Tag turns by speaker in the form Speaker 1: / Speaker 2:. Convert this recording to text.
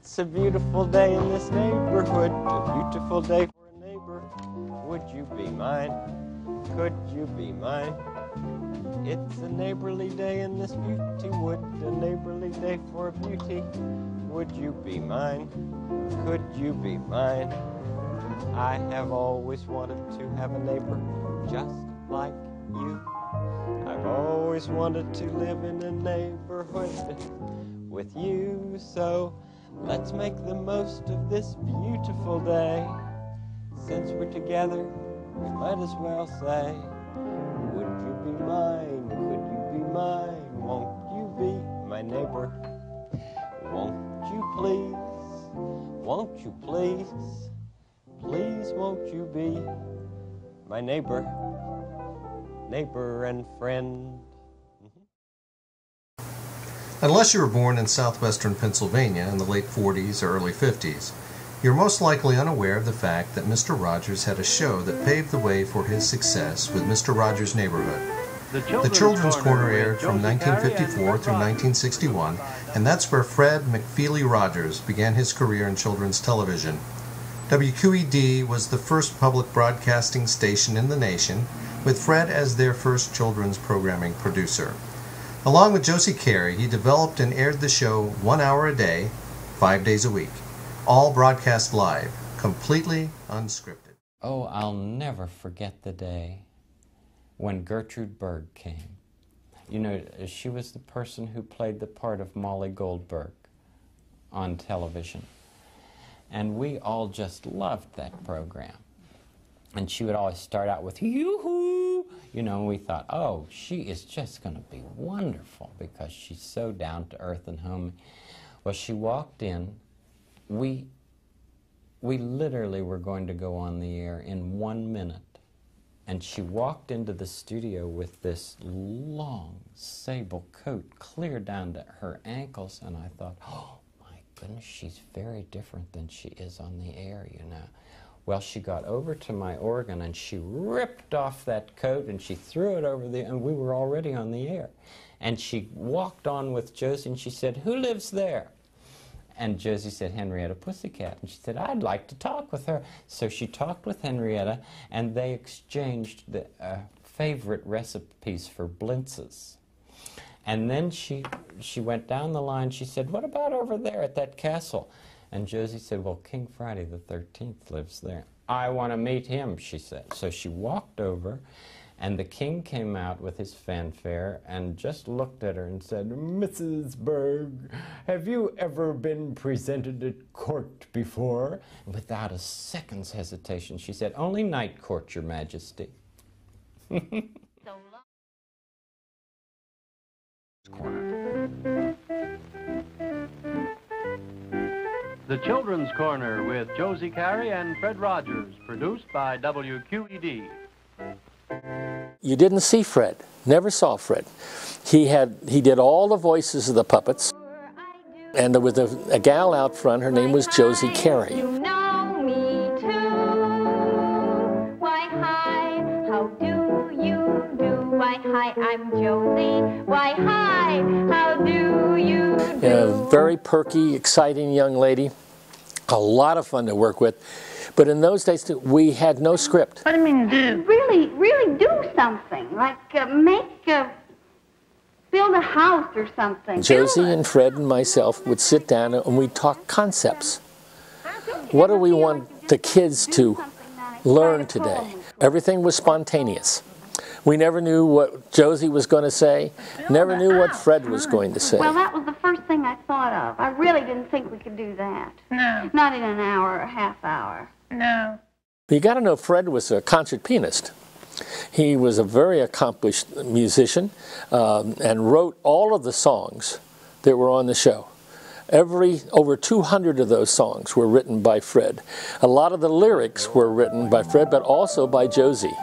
Speaker 1: It's a beautiful day in this neighborhood, a beautiful day for a neighbor. Would you be mine? Could you be mine? It's a neighborly day in this beauty wood, a neighborly day for beauty. Would you be mine? Could you be mine? I have always wanted to have a neighbor just like you. I've always wanted to live in a neighborhood with you, so let's make the most of this beautiful day. Since we're together, we might as well say, would you be mine? Could you be mine? Won't you be my neighbor? Won't you please? Won't you please? Please won't you be my neighbor? Neighbor and friend.
Speaker 2: Unless you were born in southwestern Pennsylvania in the late 40s or early 50s, you're most likely unaware of the fact that Mr. Rogers had a show that paved the way for his success with Mr. Rogers' Neighborhood. The Children's Corner aired from 1954 through 1961, and that's where Fred McFeely Rogers began his career in children's television. WQED was the first public broadcasting station in the nation, with Fred as their first children's programming producer. Along with Josie Carey, he developed and aired the show 1 hour a day, 5 days a week, all broadcast live, completely unscripted.
Speaker 3: Oh, I'll never forget the day when Gertrude Berg came. You know, she was the person who played the part of Molly Goldberg on television. And we all just loved that program. And she would always start out with, yoo-hoo! You know, and we thought, oh, she is just going to be wonderful because she's so down to earth and homey. Well, she walked in. We literally were going to go on the air in 1 minute. And she walked into the studio with this long sable coat clear down to her ankles. And I thought, oh, my goodness, she's very different than she is on the air, you know. Well, she got over to my organ and she ripped off that coat and she threw it over and we were already on the air. And she walked on with Josie and she said, who lives there? And Josie said, Henrietta Pussycat. And she said, I'd like to talk with her. So she talked with Henrietta and they exchanged the favorite recipes for blintzes. And then she went down the line. She said, what about over there at that castle? And Josie said, well, King Friday the 13th lives there. I want to meet him, she said. So she walked over, and the king came out with his fanfare and just looked at her and said, Mrs. Berg, have you ever been presented at court before? And without a second's hesitation, she said, only night court, your majesty.
Speaker 4: The Children's Corner with Josie Carey and Fred Rogers, produced by WQED.
Speaker 5: You didn't see Fred, never saw Fred. He did all the voices of the puppets, and there was a gal out front, her name was Josie Carey.
Speaker 6: You know me too. Why, hi, how do you do? Why, hi, I'm Josie. Why, hi, how do you do?
Speaker 5: A very perky, exciting young lady. A lot of fun to work with. But in those days, we had no script.
Speaker 6: What do you mean do? Really do something. Like build a house or something.
Speaker 5: Josie and Fred and myself would sit down and we'd talk concepts. What do we want the kids to learn today? Everything was spontaneous. We never knew what Josie was going to say, never knew what Fred was going to say.
Speaker 6: Well, that was the first thing I thought of. I really didn't think we could do that. No. Not in an hour or a half hour. No.
Speaker 5: You got to know Fred was a concert pianist. He was a very accomplished musician and wrote all of the songs that were on the show. Over 200 of those songs were written by Fred. A lot of the lyrics were written by Fred, but also by Josie.